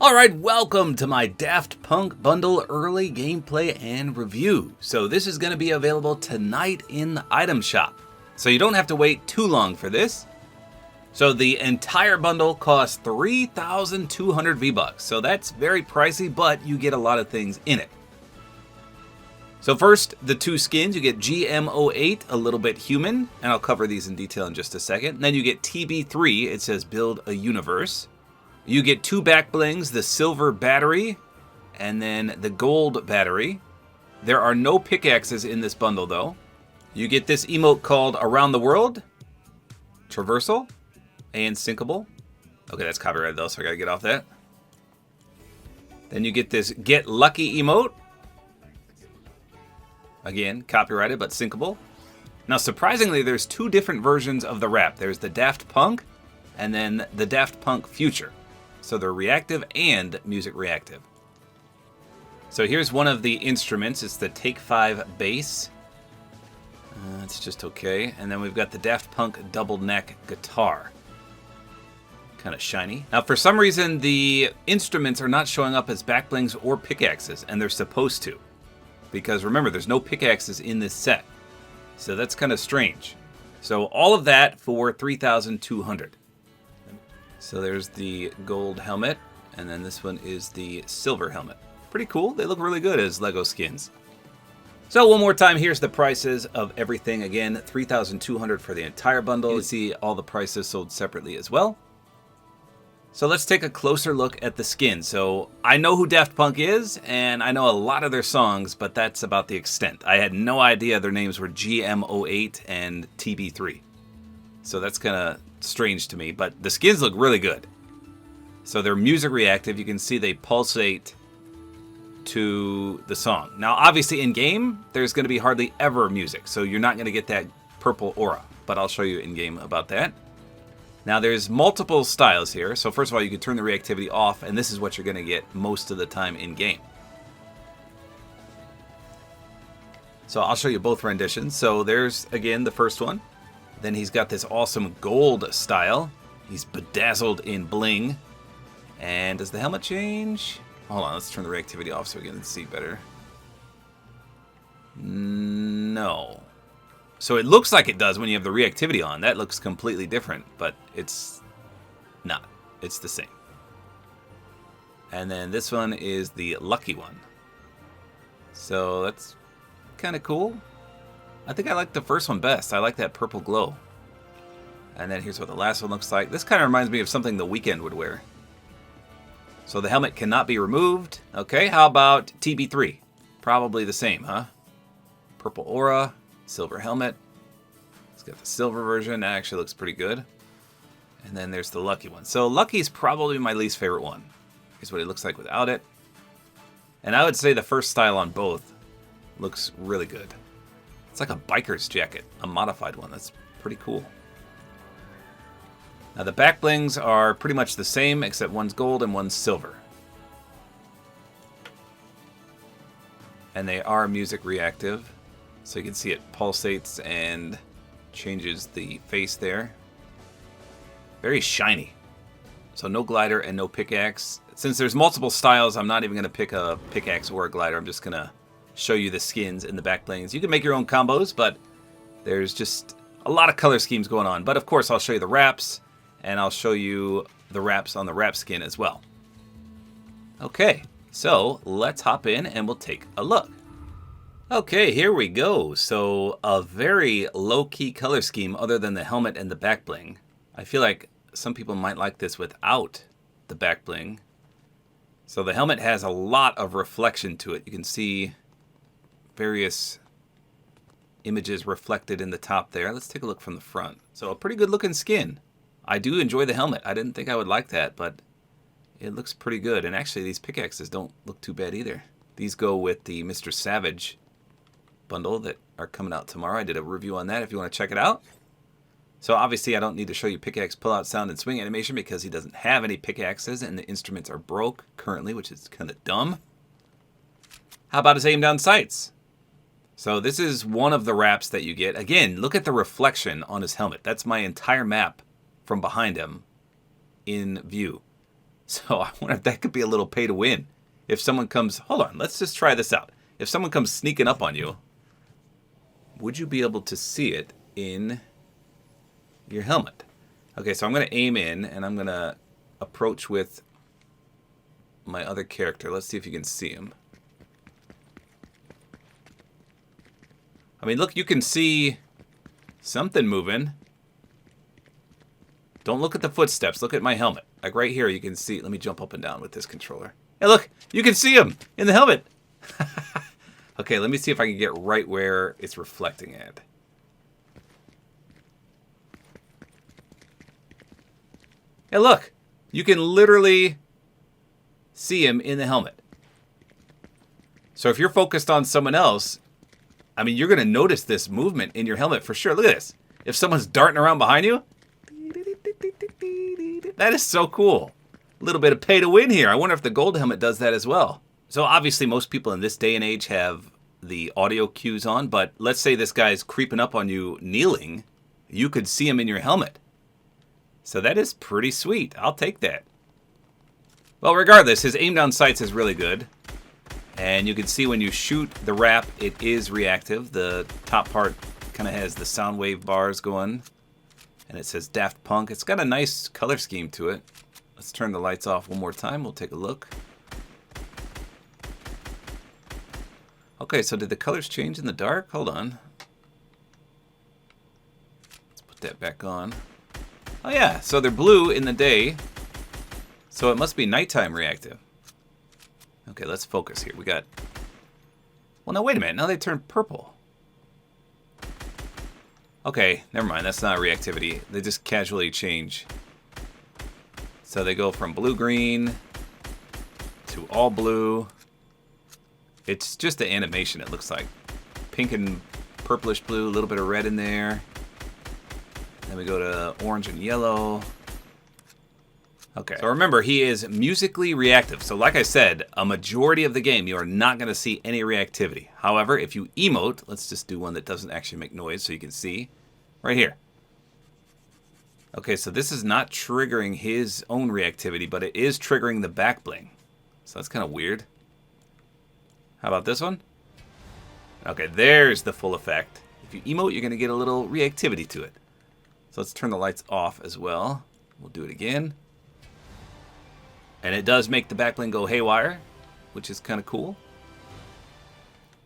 Alright, welcome to my Daft Punk bundle early gameplay and review. So this is going to be available tonight in the item shop. So you don't have to wait too long for this. So the entire bundle costs 3,200 V-Bucks. So that's very pricey, but you get a lot of things in it. So first, the two skins. You get GMO8, a little bit human, and I'll cover these in detail in just a second. And then you get TB3, it says build a universe. You get two back blings, the silver battery and then the gold battery. There are no pickaxes in this bundle though. You get this emote called Around the World, Traversal, and Sinkable. Okay, that's copyrighted though, so I gotta get off that. Then you get this Get Lucky emote. Again, copyrighted, but syncable. Now, surprisingly, there's two different versions of the rap. There's the Daft Punk and then the Daft Punk Future. So they're reactive and music reactive. So here's one of the instruments. It's the Take 5 bass. It's just okay. And then we've got the Daft Punk double neck guitar. Kind of shiny. Now, for some reason, the instruments are not showing up as backblings or pickaxes, and they're supposed to. Because remember, there's no pickaxes in this set. So that's kind of strange. So all of that for 3,200. So there's the gold helmet, and then this one is the silver helmet. Pretty cool. They look really good as Lego skins. So one more time, here's the prices of everything. Again, 3,200 for the entire bundle. You can see all the prices sold separately as well. So let's take a closer look at the skin. So I know who Daft Punk is, and I know a lot of their songs, but that's about the extent. I had no idea their names were GMO8 and TB3. So that's kind of strange to me, but the skins look really good. So they're music reactive. You can see they pulsate to the song. Now, obviously in game, there's going to be hardly ever music, so you're not going to get that purple aura, but I'll show you in game about that. Now there's multiple styles here. So first of all, you can turn the reactivity off, and this is what you're going to get most of the time in game. So I'll show you both renditions. So there's, again, the first one. Then he's got this awesome gold style. He's bedazzled in bling. And does the helmet change? Hold on, let's turn the reactivity off so we can see better. No. So it looks like it does when you have the reactivity on. That looks completely different, but it's not. It's the same. And then this one is the lucky one. So that's kind of cool. I think I like the first one best. I like that purple glow. And then here's what the last one looks like. This kind of reminds me of something The Weeknd would wear. So the helmet cannot be removed. Okay, how about TB3? Probably the same, huh? Purple aura, silver helmet. It's got the silver version. That actually looks pretty good. And then there's the lucky one. So lucky is probably my least favorite one. Here's what it looks like without it. And I would say the first style on both looks really good. It's like a biker's jacket, a modified one. That's pretty cool. Now the back blings are pretty much the same, except one's gold and one's silver. And they are music reactive. So you can see it pulsates and changes the face there. Very shiny. So no glider and no pickaxe. Since there's multiple styles, I'm not even going to pick a pickaxe or a glider. I'm just going to show you the skins and the back blings. You can make your own combos, but there's just a lot of color schemes going on. But of course, I'll show you the wraps, and I'll show you the wraps on the wrap skin as well. Okay, so let's hop in and we'll take a look. Okay, here we go. So a very low-key color scheme other than the helmet and the back bling. I feel like some people might like this without the back bling. So the helmet has a lot of reflection to it. You can see various images reflected in the top there. Let's take a look from the front. So a pretty good looking skin. I do enjoy the helmet. I didn't think I would like that, but it looks pretty good. And actually these pickaxes don't look too bad either. These go with the Mr. Savage bundle that are coming out tomorrow. I did a review on that if you want to check it out. So obviously I don't need to show you pickaxe pull out sound and swing animation because he doesn't have any pickaxes and the instruments are broke currently, which is kind of dumb. How about his aim down sights? So this is one of the wraps that you get. Again, look at the reflection on his helmet. That's my entire map from behind him in view. So I wonder if that could be a little pay to win. If someone comes, hold on, let's just try this out. If someone comes sneaking up on you, would you be able to see it in your helmet? Okay, so I'm going to aim in, and I'm going to approach with my other character. Let's see if you can see him. I mean, look, you can see something moving. Don't look at the footsteps. Look at my helmet. Like right here, you can see. Let me jump up and down with this controller. Hey, look, you can see him in the helmet. Okay, let me see if I can get right where it's reflecting at. Hey, look, you can literally see him in the helmet. So if you're focused on someone else, I mean, you're going to notice this movement in your helmet for sure. Look at this. If someone's darting around behind you, that is so cool. A little bit of pay to win here. I wonder if the gold helmet does that as well. So obviously most people in this day and age have the audio cues on, but let's say this guy's creeping up on you kneeling, you could see him in your helmet. So that is pretty sweet. I'll take that. Well, regardless, his aim down sights is really good. And you can see when you shoot the wrap, it is reactive. The top part kind of has the sound wave bars going. And it says Daft Punk. It's got a nice color scheme to it. Let's turn the lights off one more time. We'll take a look. Okay, so did the colors change in the dark? Hold on. Let's put that back on. Oh yeah, so they're blue in the day. So it must be nighttime reactive. Okay, let's focus here. We got... Well, now wait a minute. Now they turn purple. Okay, never mind. That's not reactivity. They just casually change. So they go from blue-green to all blue. It's just the animation, it looks like. Pink and purplish blue, a little bit of red in there. Then we go to orange and yellow. Okay, so remember, he is musically reactive. So like I said, a majority of the game, you are not going to see any reactivity. However, if you emote, let's just do one that doesn't actually make noise so you can see. Right here. Okay, so this is not triggering his own reactivity, but it is triggering the back bling. So that's kind of weird. How about this one? Okay, there's the full effect. If you emote, you're going to get a little reactivity to it. So let's turn the lights off as well. We'll do it again. And it does make the back bling go haywire, which is kind of cool.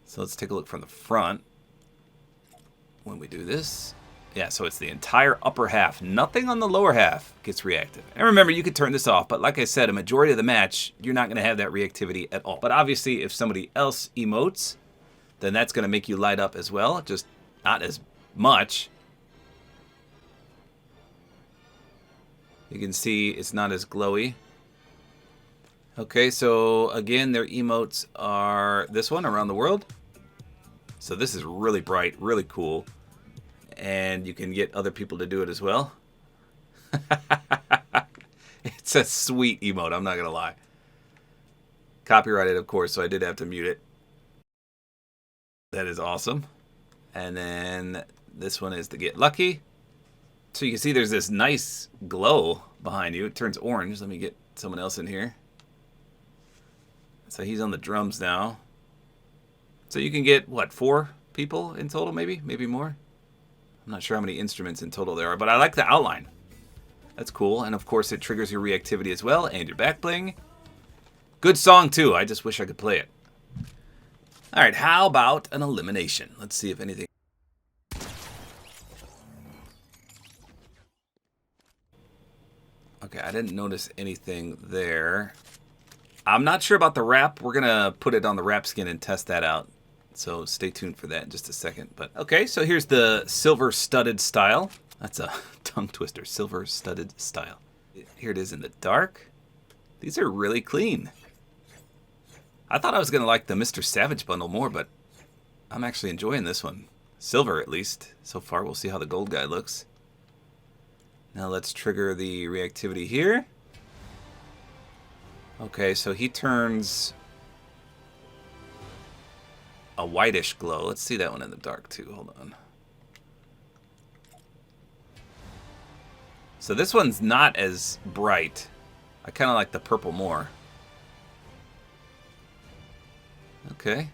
So let's take a look from the front when we do this. Yeah, so it's the entire upper half. Nothing on the lower half gets reactive. And remember, you could turn this off, but like I said, a majority of the match, you're not going to have that reactivity at all. But obviously, if somebody else emotes, then that's going to make you light up as well, just not as much. You can see it's not as glowy. Okay, so again, their emotes are this one, Around the World. So this is really bright, really cool. And you can get other people to do it as well. It's a sweet emote, I'm not going to lie. Copyrighted, of course, so I did have to mute it. That is awesome. And then this one is to Get Lucky. So you can see there's this nice glow behind you. It turns orange. Let me get someone else in here. So he's on the drums now. So you can get, what, 4 people in total, maybe? Maybe more? I'm not sure how many instruments in total there are, but I like the outline. That's cool. And of course, it triggers your reactivity as well and your back bling. Good song, too. I just wish I could play it. All right, how about an elimination? Let's see if anything... Okay, I didn't notice anything there. I'm not sure about the wrap. We're going to put it on the wrap skin and test that out. So stay tuned for that in just a second. But okay, so here's the silver studded style. That's a tongue twister, silver studded style. Here it is in the dark. These are really clean. I thought I was going to like the Mr. Savage bundle more, but I'm actually enjoying this one. Silver, at least. So far, we'll see how the gold guy looks. Now let's trigger the reactivity here. Okay, so he turns a whitish glow. Let's see that one in the dark too. Hold on. So this one's not as bright I kind of like the purple more. Okay.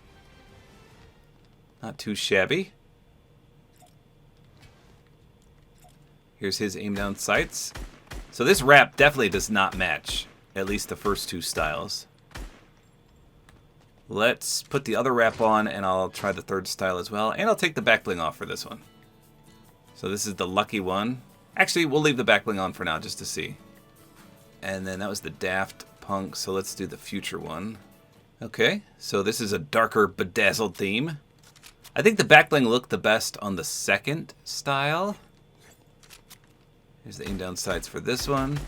Not too shabby. Here's his aim down sights. So this wrap definitely does not match at least the first two styles. Let's put the other wrap on, and I'll try the third style as well. And I'll take the back bling off for this one. So this is the lucky one. Actually, we'll leave the back bling on for now just to see. And then that was the Daft Punk, so let's do the future one. Okay, so this is a darker bedazzled theme. I think the back bling looked the best on the second style. Here's the aim down sights for this one.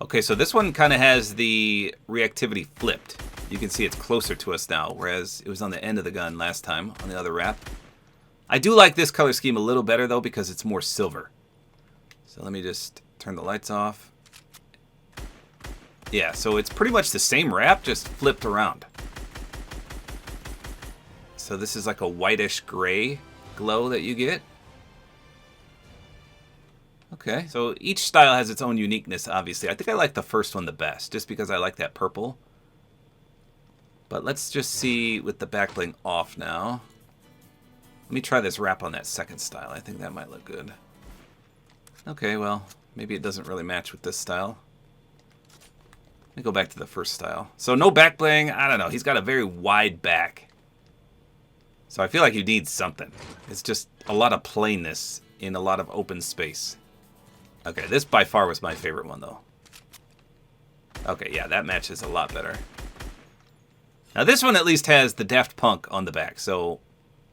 Okay, so this one kind of has the reactivity flipped. You can see it's closer to us now, whereas it was on the end of the gun last time on the other wrap. I do like this color scheme a little better, though, because it's more silver. So let me just turn the lights off. Yeah, so it's pretty much the same wrap, just flipped around. So this is like a whitish gray glow that you get. Okay, so each style has its own uniqueness, obviously. I think I like the first one the best, just because I like that purple. But let's just see with the back bling off now. Let me try this wrap on that second style. I think that might look good. Okay, well, maybe it doesn't really match with this style. Let me go back to the first style. So no back bling. I don't know. He's got a very wide back. So I feel like you need something. It's just a lot of plainness in a lot of open space. Okay, this by far was my favorite one, though. Okay, yeah, that matches a lot better. Now this one at least has the Daft Punk on the back, so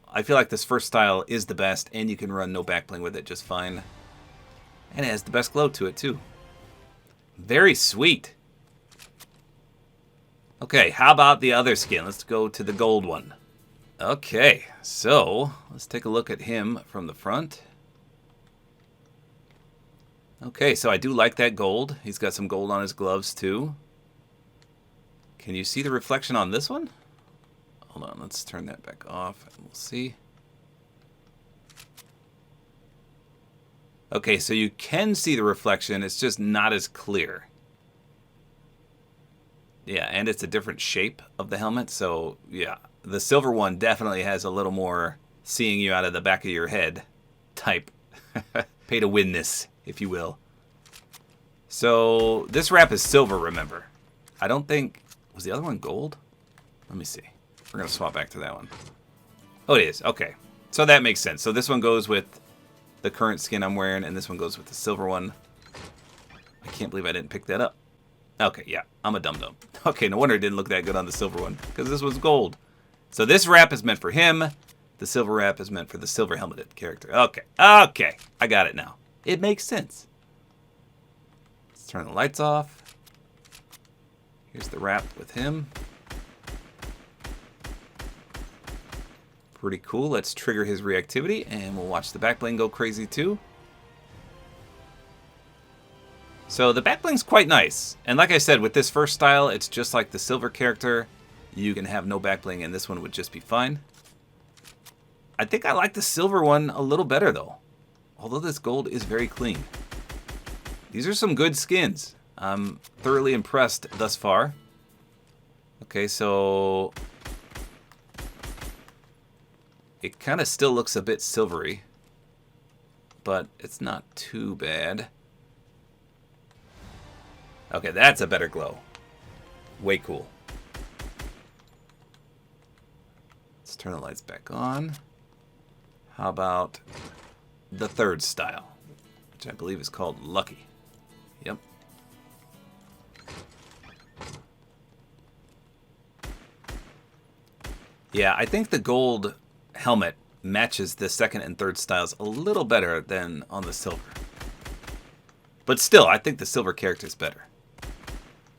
I feel like this first style is the best, and you can run no back bling with it just fine. And it has the best glow to it, too. Very sweet. Okay, how about the other skin? Let's go to the gold one. Okay, so let's take a look at him from the front. Okay, so I do like that gold. He's got some gold on his gloves, too. Can you see the reflection on this one? Hold on, let's turn that back off and we'll see. Okay, so you can see the reflection. It's just not as clear. Yeah, and it's a different shape of the helmet. So, yeah, the silver one definitely has a little more seeing you out of the back of your head type. Pay to win this, if you will. So, this wrap is silver, remember. I don't think... Was the other one gold? Let me see. We're going to swap back to that one. Oh, it is. Okay. So that makes sense. So this one goes with the current skin I'm wearing, and this one goes with the silver one. I can't believe I didn't pick that up. Okay, yeah. I'm a dum-dum. Okay, no wonder it didn't look that good on the silver one, because this was gold. So this wrap is meant for him. The silver wrap is meant for the silver helmeted character. Okay. Okay. I got it now. It makes sense. Let's turn the lights off. Here's the wrap with him. Pretty cool. Let's trigger his reactivity, and we'll watch the back bling go crazy too. So the back bling's quite nice. And like I said, with this first style, it's just like the silver character. You can have no back bling, and this one would just be fine. I think I like the silver one a little better, though. Although this gold is very clean. These are some good skins. I'm thoroughly impressed thus far. Okay, so it kind of still looks a bit silvery, but it's not too bad. Okay, that's a better glow. Way cool. Let's turn the lights back on. How about the third style, which I believe is called Lucky. Yep. Yeah, I think the gold helmet matches the second and third styles a little better than on the silver. But still, I think the silver character is better.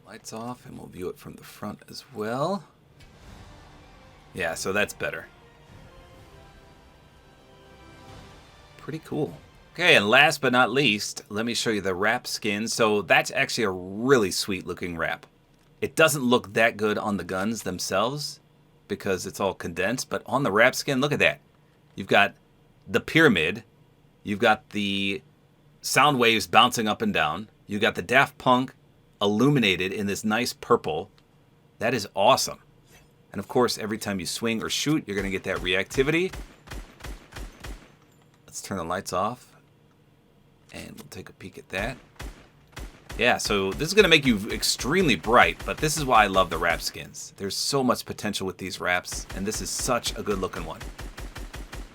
Lights off, and we'll view it from the front as well. Yeah, so that's better. Pretty cool. Okay, and last but not least, let me show you the wrap skin. So that's actually a really sweet looking wrap. It doesn't look that good on the guns themselves because it's all condensed, but on the wrap skin, look at that. You've got the pyramid, you've got the sound waves bouncing up and down, you've got the Daft Punk illuminated in this nice purple. That is awesome. And of course, every time you swing or shoot, you're going to get that reactivity. Let's turn the lights off. And we'll take a peek at that. Yeah, so this is going to make you extremely bright, but this is why I love the wrap skins. There's so much potential with these wraps, and this is such a good looking one.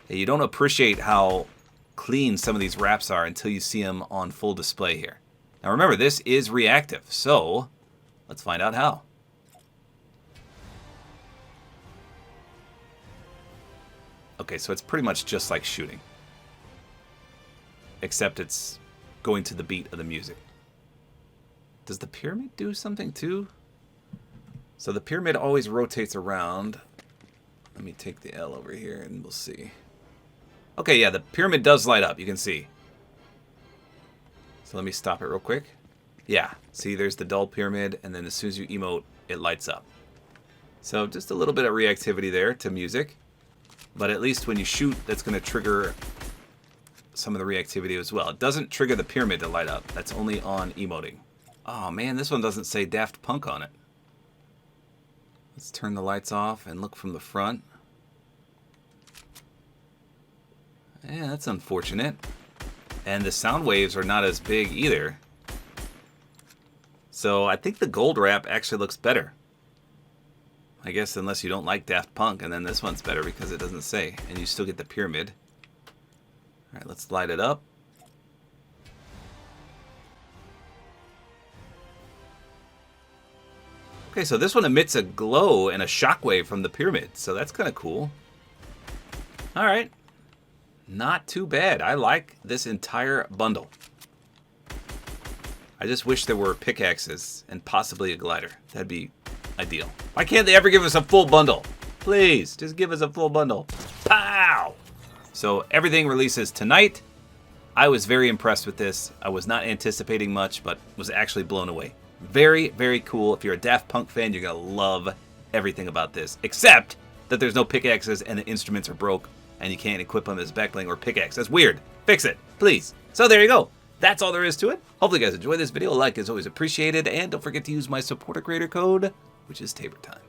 Yeah, you don't appreciate how clean some of these wraps are until you see them on full display here. Now remember, this is reactive, so let's find out how. Okay, so it's pretty much just like shooting, except it's going to the beat of the music. Does the pyramid do something too? So the pyramid always rotates around. Let me take the L over here and we'll see. Okay, yeah, the pyramid does light up, you can see. So let me stop it real quick. Yeah, see, there's the dull pyramid, and then as soon as you emote, it lights up. So just a little bit of reactivity there to music. But at least when you shoot, that's going to trigger some of the reactivity as well. It doesn't trigger the pyramid to light up. That's only on emoting. Oh man, this one doesn't say Daft Punk on it. Let's turn the lights off and look from the front. Yeah, that's unfortunate. And the sound waves are not as big either. So I think the gold wrap actually looks better. I guess unless you don't like Daft Punk, and then this one's better because it doesn't say. And you still get the pyramid. Alright, let's light it up. Okay, so this one emits a glow and a shockwave from the pyramid, so that's kind of cool. Alright. Not too bad. I like this entire bundle. I just wish there were pickaxes and possibly a glider. That'd be ideal. Why can't they ever give us a full bundle? Please, just give us a full bundle. Pow! So everything releases tonight. I was very impressed with this. I was not anticipating much, but was actually blown away. Very, very cool. If you're a Daft Punk fan, you're going to love everything about this. Except that there's no pickaxes and the instruments are broke and you can't equip them as backbling or pickaxe. That's weird. Fix it, please. So there you go. That's all there is to it. Hopefully you guys enjoyed this video. A like is always appreciated. And don't forget to use my Support-A-Creator Code, which is tabortime.